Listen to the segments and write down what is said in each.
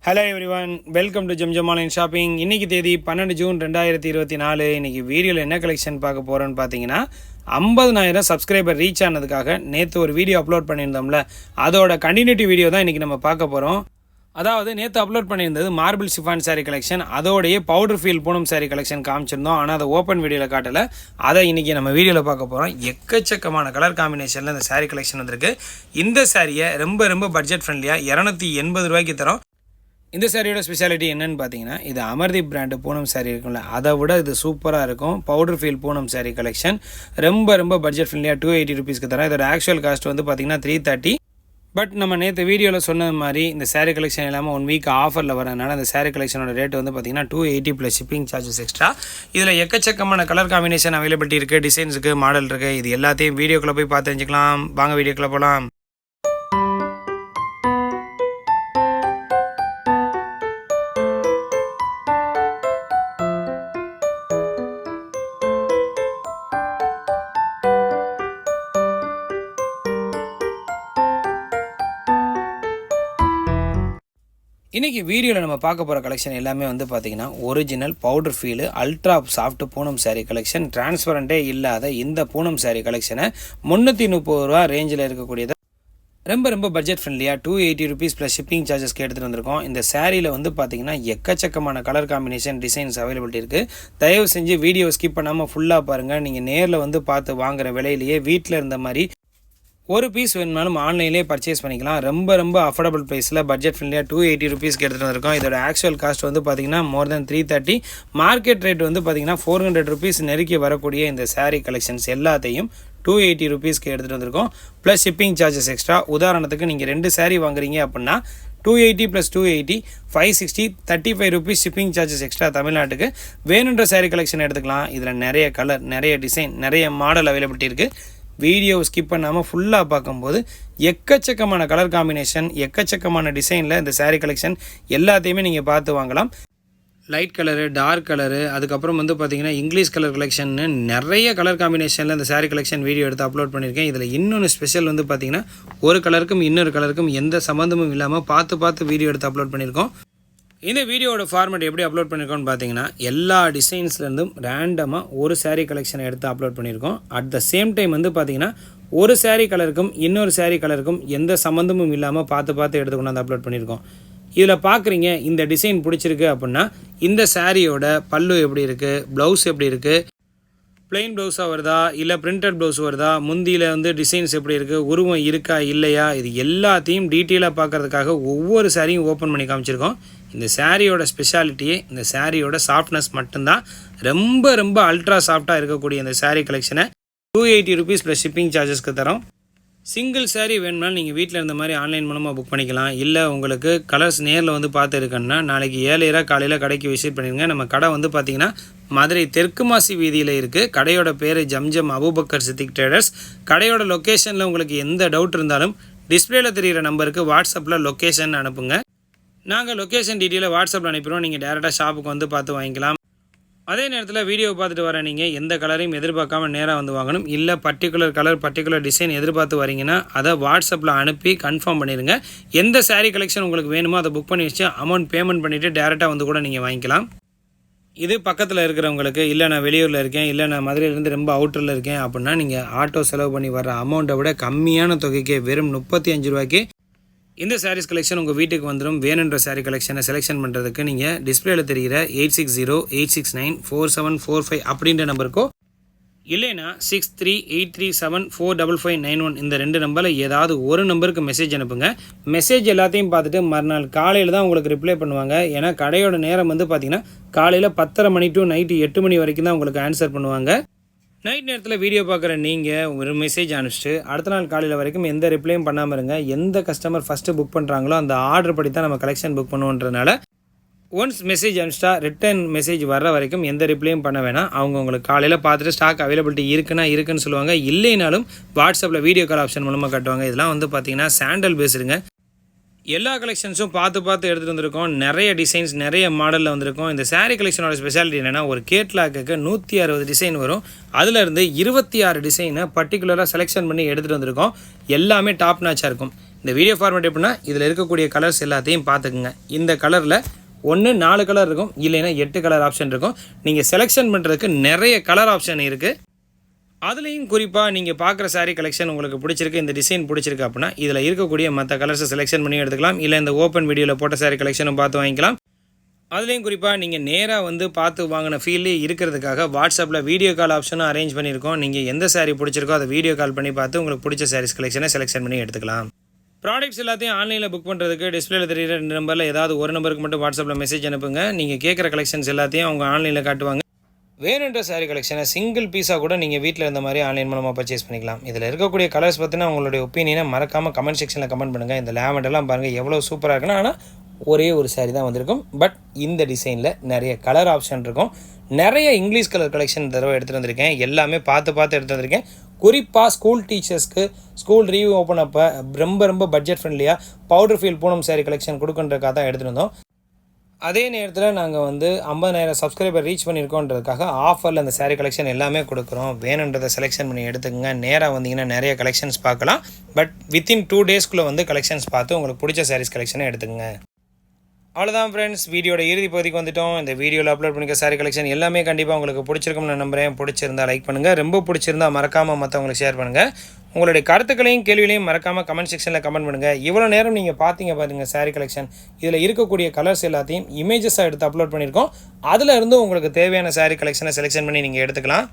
Hello everyone, welcome to Zamzam online shopping. இன்றைக்கி தேதி 12 June 2024. இன்றைக்கி வீடியோவில் என்ன கலெக்ஷன் பார்க்க போகிறோன்னு பார்த்தீங்கன்னா, 50,000 சப்ஸ்கிரைபர் ரீச் ஆனதுக்காக நேற்று ஒரு வீடியோ அப்லோட் பண்ணியிருந்தோம்ல, அதோட கண்டினியூட்டி வீடியோ தான் இன்றைக்கி நம்ம பார்க்க போகிறோம். அதாவது நேற்று அப்லோட் பண்ணியிருந்தது மார்பிள் சிஃபான் சாரீ கலெக்ஷன், அதோடைய powder feel Poonam sari collection காமிச்சிருந்தோம். ஆனால் அதை ஓப்பன் வீடியோவில் காட்டலை. அதை இன்றைக்கி நம்ம வீடியோவில் பார்க்க போகிறோம். எக்கச்சக்கமான கலர் காம்பினேஷனில் இந்த சாரீ கலெக்ஷன் வந்திருக்கு. இந்த சாரியை ரொம்ப பட்ஜெட் ஃப்ரெண்ட்லியாக 280 ரூபாய்க்கு தரோம். இந்த சாரியோட ஸ்பெஷாலிட்டி என்னென்னு பார்த்தீங்கன்னா, இது அமர்தீப் பிராண்டு பூனம் சாரீ இருக்கும்ல, அதை விட இது சூப்பராக இருக்கும். Powder feel Poonam sari collection ரொம்ப பட்ஜெட் ஃப்ரெண்ட்லியாக 280 ருபீஸ்க்கு தரோம். இதோட ஆக்சுவல் காஸ்ட் வந்து பார்த்தீங்கன்னா 330. பட் நம்ம நேற்று வீடியோவில் சொன்ன மாதிரி இந்த சாரீ கலெக்ஷன் இல்லாமல் 1 வீக் ஆஃபரில் வரதுனால அந்த சாரீ கலெக்ஷனோட ரேட் வந்து பார்த்தீங்கன்னா 280 ப்ளஸ் ஷிப்பிங் சார்ஜஸ் எக்ஸ்ட்ரா. இதில் எக்கச்சக்கமான கலர் காம்பினேஷன் அவைலபிலிட்டி இருக்குது, டிசைன்ஸ் இருக்குது, மாடல் இருக்குது. இது எல்லாத்தையும் வீடியோக்குள்ளே போய் பார்த்து தெரிஞ்சுக்கலாம். வாங்க வீடியோக்குள்ளே போகலாம். இன்றைக்கி வீடியோவில் நம்ம பார்க்க போகிற கலெக்ஷன் எல்லாமே வந்து பார்த்திங்கன்னா original powder feel ultra soft Poonam sari collection. டிரான்ஸ்பரண்ட்டே இல்லாத இந்த பூனம் சாரீ கலெக்ஷனை 330 ரூபா ரேஞ்சில் இருக்கக்கூடியது ரொம்ப பட்ஜெட் ஃப்ரெண்ட்லியாக 280 ருபீஸ் ப்ளஸ் ஷிப்பிங் சார்ஜஸ்க்கு எடுத்துகிட்டு வந்திருக்கோம். இந்த சாரியில் வந்து பார்த்திங்கன்னா எக்கச்சக்கமான கலர் காம்பினேஷன் டிசைன்ஸ் அவைலபிலிட்டி இருக்குது. தயவு செஞ்சு வீடியோ ஸ்கிப் பண்ணாமல் ஃபுல்லாக பாருங்கள். நீங்கள் நேரில் வந்து பார்த்து வாங்குகிற விலையிலேயே வீட்டில் இருந்த மாதிரி ஒரு பீஸ் வேணுமாலும் ஆன்லைன்லேயே பர்ச்சேஸ் பண்ணிக்கலாம். ரொம்ப அஃபோர்டபுள் ப்ரைஸில் பட்ஜெட் ஃப்ரெண்ட்லியாக 280 ருபீஸ்க்கு எடுத்துகிட்டு வந்திருக்கோம். இதோட ஆக்சுவல் காஸ்ட் வந்து பார்த்திங்கன்னா மோர் தென் 330. மார்க்கெட் ரேட் வந்து பார்த்திங்கன்னா 400 ருபீஸ் நெருக்கி வரக்கூடிய இந்த சாரீ கலெக்ஷன்ஸ் எல்லாத்தையும் 280 ருபீஸ்க்கு எடுத்துகிட்டு வந்திருக்கோம். Plus shipping charges extra. உதாரணத்துக்கு நீங்கள் 2 சாரீ வாங்குறீங்க அப்படின்னா 280 plus 280 560 35 rupees shipping charges extra தமிழ்நாட்டுக்கு. வேணுன்ற சாரீ கலெக்ஷன் எடுத்துக்கலாம். இதில் நிறைய கலர், நிறைய டிசைன், நிறைய மாடல் அவைலபிலிட்டி இருக்குது. வீடியோ ஸ்கிப் பண்ணாமல் ஃபுல்லாக பார்க்கும்போது எக்கச்சக்கமான கலர் காம்பினேஷன், எக்கச்சக்கமான டிசைனில் இந்த சாரீ கலெக்ஷன் எல்லாத்தையுமே நீங்கள் பார்த்து வாங்கலாம். லைட் கலரு, டார்க் கலரு, அதுக்கப்புறம் வந்து பார்த்திங்கன்னா இங்கிலீஷ் கலர் கலெக்ஷன்னு நிறைய கலர் காம்பினேஷனில் இந்த சாரீ கலெக்ஷன் வீடியோ எடுத்து அப்லோட் பண்ணியிருக்கேன். இதில் இன்னொன்று ஸ்பெஷல் வந்து பார்த்திங்கன்னா ஒரு கலருக்கும் இன்னொரு கலருக்கும் எந்த சம்மந்தமும் இல்லாமல் பார்த்து வீடியோ எடுத்து அப்லோட் பண்ணியிருக்கோம். இந்த வீடியோட ஃபார்மேட் எப்படி அப்லோட் பண்ணியிருக்கோம்னு பார்த்தீங்கன்னா, எல்லா டிசைன்ஸ்லேருந்தும் ரேண்டமாக ஒரு சாரீ கலெக்ஷனை எடுத்து அப்லோட் பண்ணியிருக்கோம். அட் த சேம் டைம் வந்து பார்த்திங்கன்னா ஒரு சாரீ கலருக்கும் இன்னொரு சாரீ கலருக்கும் எந்த சம்மந்தமும் இல்லாமல் பார்த்து எடுத்து கொண்டாந்து அப்லோட் பண்ணியிருக்கோம். இதில் பார்க்குறீங்க, இந்த டிசைன் பிடிச்சிருக்கு அப்படின்னா இந்த சாரியோட பல்லு எப்படி இருக்குது, ப்ளவுஸ் எப்படி இருக்குது, பிளெயின் ப்ளவுஸாக வருதா இல்லை பிரிண்டட் ப்ளவுஸ் வருதா, முந்தியில் வந்து டிசைன்ஸ் எப்படி இருக்குது, உருவம் இருக்கா இல்லையா, இது எல்லாத்தையும் டீட்டெயிலாக பார்க்குறதுக்காக ஒவ்வொரு சாரியும் ஓப்பன் பண்ணி காமிச்சிருக்கோம். இந்த சாரியோட ஸ்பெஷாலிட்டியே இந்த சாரியோட சாஃப்ட்னஸ் மட்டும்தான். ரொம்ப அல்ட்ரா சாஃப்டாக இருக்கக்கூடிய இந்த சாரீ கலெக்ஷனை 280 ருபீஸ் ப்ளஸ் ஷிப்பிங் சார்ஜஸ்க்கு தரோம். சிங்கிள் சாரீ வேணும்னாலும் நீங்கள் வீட்டில் இருந்த மாதிரி ஆன்லைன் மூலமாக புக் பண்ணிக்கலாம். இல்லை உங்களுக்கு கலர்ஸ் நேரில் வந்து பார்த்து இருக்குன்னா நாளைக்கு 7:30 காலையில் கடைக்கு விசிட் பண்ணிடுங்க. நம்ம கடை வந்து பார்த்திங்கன்னா மதுரை தெற்கு மாசி வீதியில் இருக்குது. கடையோட பேர் ஜம்ஜம் அபூபக்கர் சித்திக் ட்ரேடர்ஸ். கடையோட லொக்கேஷனில் உங்களுக்கு எந்த டவுட் இருந்தாலும் டிஸ்பிளேயில் தெரிகிற நம்பருக்கு வாட்ஸ்அப்பில் லொக்கேஷன் அனுப்புங்க. நாங்கள் லொக்கேஷன் டீட்டெயிலை வாட்ஸ்அப்பில் அனுப்பிடுவோம். நீங்கள் டேரெக்டாக ஷாப்புக்கு வந்து பார்த்து வாங்கிக்கலாம். அதே நேரத்தில் வீடியோ பார்த்துட்டு வர நீங்கள் எந்த கலரையும் எதிர்பார்க்காம நேராக வந்து வாங்கணும். இல்லை பர்டிகுலர் கலர், பர்டிகுலர் டிசைன் எதிர்பார்த்து வரீங்கன்னா அதை வாட்ஸ்அப்பில் அனுப்பி கன்ஃபார்ம் பண்ணிடுங்க. எந்த சாரீ கலெக்ஷன் உங்களுக்கு வேணுமோ அதை புக் பண்ணி வச்சு அமௌண்ட் பேமெண்ட் பண்ணிவிட்டு டேரெக்டாக வந்து கூட நீங்கள் வாங்கிக்கலாம். இது பக்கத்தில் இருக்கிறவங்களுக்கு, இல்லை நான் வெளியூரில் இருக்கேன், இல்லை நான் மதுரையிலேருந்து ரொம்ப அவுட்டரில் இருக்கேன் அப்படின்னா நீங்கள் ஆட்டோ செலவு பண்ணி வர அமௌண்ட்டை விட கம்மியான தொகைக்கு வெறும் 35 ரூபாய்க்கு இந்த சாரீஸ் கலெக்ஷன் உங்கள் வீட்டுக்கு வந்துடும். வேணுன்ற சாரீ கலெக்ஷனை செலெக்ஷன் பண்ணுறதுக்கு நீங்கள் டிஸ்பிளேயில் தெரிகிற 8608694745 அப்படின்ற நம்பருக்கோ இல்லைனா 6383745591 இந்த 2 நம்பரில் ஏதாவது ஒரு நம்பருக்கு மெசேஜ் அனுப்புங்க. மெசேஜ் எல்லாத்தையும் பார்த்துட்டு மறுநாள் காலையில் தான் உங்களுக்கு ரிப்ளை பண்ணுவாங்க. ஏன்னா கடையோட நேரம் வந்து பார்த்திங்கன்னா காலையில் 10:30 மணி டு நைட்டு 8 மணி வரைக்கும் தான் உங்களுக்கு ஆன்சர் பண்ணுவாங்க. நைட் நேரத்தில் வீடியோ பார்க்குற நீங்கள் ஒரு மெசேஜ் அனுப்பிச்சிட்டு அடுத்த நாள் காலையில் வரைக்கும் எந்த ரிப்ளையும் பண்ணாமல் இருங்க. எந்த கஸ்டமர் ஃபஸ்ட்டு புக் பண்ணுறாங்களோ அந்த ஆர்டர் படி தான் நம்ம கலெக்ஷன் புக் பண்ணுவோன்றதுனால ஒன்ஸ் மெசேஜ் அனுப்பிச்சிட்டா ரிட்டன் மெசேஜ் வர்ற வரைக்கும் எந்த ரிப்ளையும் பண்ண வேணாம். அவங்க உங்களுக்கு காலையில் பார்த்துட்டு ஸ்டாக் அவைலபிலிட்டி இருக்குன்னு சொல்லுவாங்க. இல்லைனாலும் வாட்ஸ்அப்பில் வீடியோ கால் ஆப்ஷன் மூலமாக கட்டுவாங்க. இதெல்லாம் வந்து பார்த்திங்கன்னா சாண்டல் பேஸுங்க. எல்லா கலெக்ஷன்ஸும் பார்த்து எடுத்துகிட்டு வந்திருக்கோம். நிறைய டிசைன்ஸ், நிறைய மாடலில் வந்திருக்கோம். இந்த சாரீ கலெக்ஷனோட ஸ்பெஷாலிட்டி என்னென்னா, ஒரு கேட்லாக்கு 160 டிசைன் வரும். அதிலிருந்து 26 டிசைனை பர்டிகுலராக செலெக்ஷன் பண்ணி எடுத்துகிட்டு வந்திருக்கோம். எல்லாமே டாப் நாச்சாக இருக்கும். இந்த வீடியோ ஃபார்மேட் எப்படின்னா இதில் இருக்கக்கூடிய கலர்ஸ் எல்லாத்தையும் பார்த்துக்குங்க. இந்த கலரில் ஒன்று 4 கலர் இருக்கும், இல்லைன்னா 8 கலர் ஆப்ஷன் இருக்கும். நீங்கள் செலெக்ஷன் பண்ணுறதுக்கு நிறைய கலர் ஆப்ஷன் இருக்குது. அதுலேயும் குறிப்பாக நீங்கள் பார்க்குற சாரீ கலெக்ஷன் உங்களுக்கு பிடிச்சிருக்கு, இந்த டிசைன் பிடிச்சிருக்கு அப்படின்னா இதில் இருக்கக்கூடிய மற்ற கலர்ஸை செலெக்ஷன் பண்ணி எடுத்துக்கலாம். இல்லை இந்த ஓப்பன் வீடியோவில் போட்ட சாரீ கலெக்ஷனும் பார்த்து வாங்கிக்கலாம். அதுலேயும் குறிப்பாக நீங்கள் நேராக வந்து பார்த்து வாங்கின ஃபீல்லே இருக்கிறதுக்காக வாட்ஸ்அப்பில் வீடியோ கால் ஆப்ஷனும் அரேஞ்ச் பண்ணியிருக்கோம். நீங்கள் எந்த சாரீ பிடிச்சிருக்கோ அதை வீடியோ கால் பண்ணி பார்த்து உங்களுக்கு பிடிச்ச சாரீஸ் கலெக்ஷனை செலெக்ஷன் பண்ணி எடுத்துக்கலாம். ப்ராடக்ட்ஸ் எல்லாத்தையும் ஆன்லைனில் புக் பண்ணுறதுக்கு டிஸ்பிளேல தெரியுற 2 நம்பரில் ஏதாவது ஒரு நம்பருக்கு மட்டும் வாட்ஸ்அப்பில் மெசேஜ் அனுப்புங்க. நீங்கள் கேட்குற கலெக்ஷன்ஸ் எல்லாத்தையும் அவங்க ஆன்லைனில் காட்டுவாங்க. வேணுன்ற சாரீ கலெக்ஷனை சிங்கிள் பீஸாக கூட நீங்கள் வீட்டில் இருந்த மாதிரி ஆன்லைன் மூலமாக பர்ச்சேஸ் பண்ணிக்கலாம். இதில் இருக்கக்கூடிய கலர்ஸ் பற்றினா உங்களுடைய ஒப்பீனியனை மறக்காமல் கமெண்ட் செக்ஷனில் கமெண்ட் பண்ணுங்கள். இந்த லேவெண்டர்லாம் பாருங்கள் எவ்வளோ சூப்பராக இருக்குன்னா, ஆனால் ஒரே ஒரு சாரீ தான் வந்திருக்கும். பட் இந்த டிசைனில் நிறைய கலர் ஆப்ஷன் இருக்கும். நிறைய இங்கிலீஷ் கலர் கலெக்ஷன் தடவை எடுத்துகிட்டு வந்திருக்கேன். எல்லாமே பார்த்து எடுத்துகிட்டு வந்திருக்கேன். குறிப்பாக ஸ்கூல் டீச்சர்ஸ்க்கு ஸ்கூல் ரீ ஓப்பன் அப்போ ரொம்ப பட்ஜெட் ஃப்ரெண்ட்லியாக powder feel Poonam sari collection கொடுக்குன்றதுக்காக தான் எடுத்துகிட்டு வந்தோம். அதே நேரத்தில் நாங்கள் வந்து 50,000 சப்ஸ்கிரைபர் ரீச் பண்ணியிருக்கோன்றதுக்காக ஆஃபரில் அந்த சாரீ கலெக்ஷன் எல்லாமே கொடுக்குறோம். வேணுன்றதை செலெக்ஷன் பண்ணி எடுத்துக்கங்க. நேராக வந்தீங்கன்னா நிறைய கலெக்ஷன்ஸ் பார்க்கலாம். பட் வித்தின் 2 டேஸ்க்குள்ளே வந்து கலெக்ஷன்ஸ் பார்த்து உங்களுக்கு பிடிச்ச சாரீஸ் கலெக்ஷனை எடுத்துக்கங்க. அவ்வளோதான் ஃப்ரெண்ட்ஸ், வீடியோட இறுதி பகுதிக்கு வந்துட்டோம். இந்த வீடியோவில் அப்லோட் பண்ணிக்க சாரீ கலெக்ஷன் எல்லாமே கண்டிப்பாக உங்களுக்கு பிடிச்சிருக்கும்னு நான் நம்புகிறேன். பிடிச்சிருந்தா லைக் பண்ணுங்கள், ரொம்ப பிடிச்சிருந்தா மறக்காமல் மற்றவங்களுக்கு ஷேர் பண்ணுங்கள். உங்களுடைய கருத்துக்களையும் கேள்விகளையும் மறக்காமல் கமெண்ட் செக்ஷனில் கமெண்ட் பண்ணுங்கள். இவ்வளோ நேரம் நீங்கள் பாருங்கள் சாரீ கலெக்ஷன், இதில் இருக்கக்கூடிய கலர்ஸ் எல்லாத்தையும் இமேஜஸாக எடுத்து அப்லோட் பண்ணியிருக்கோம். அதில் இருந்து உங்களுக்கு தேவையான சாரீ கலெக்ஷனை செலெக்ஷன் பண்ணி நீங்கள் எடுத்துக்கலாம்.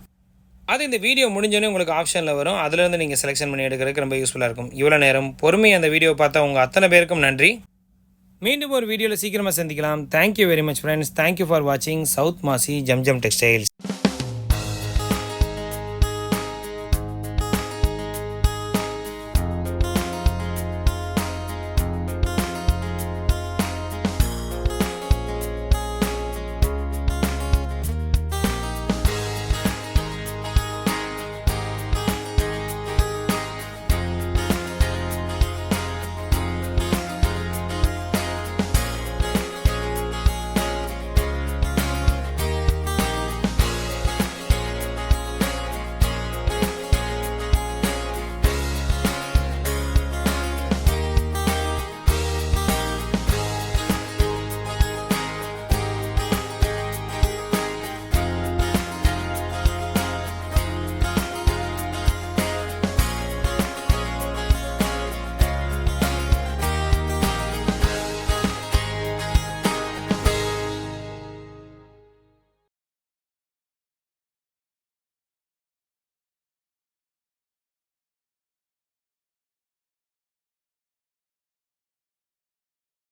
அது இந்த வீடியோ முடிஞ்சோன்னே உங்களுக்கு ஆப்ஷனில் வரும். அதிலேருந்து நீங்கள் செலெக்ஷன் பண்ணி எடுக்கிறதுக்கு ரொம்ப யூஸ்ஃபுல்லாக இருக்கும். இவ்வளோ நேரம் பொறுமையாக அந்த வீடியோ பார்த்தா உங்கள் அத்தனை பேருக்கும் நன்றி. மீண்டும் ஒரு வீடியோவில் சீக்கிரமாக சந்திக்கலாம். Thank you very much friends. Thank you for வாட்சிங் சவுத் மாசி ஜம்ஜம் டெக்ஸ்டைல்ஸ்.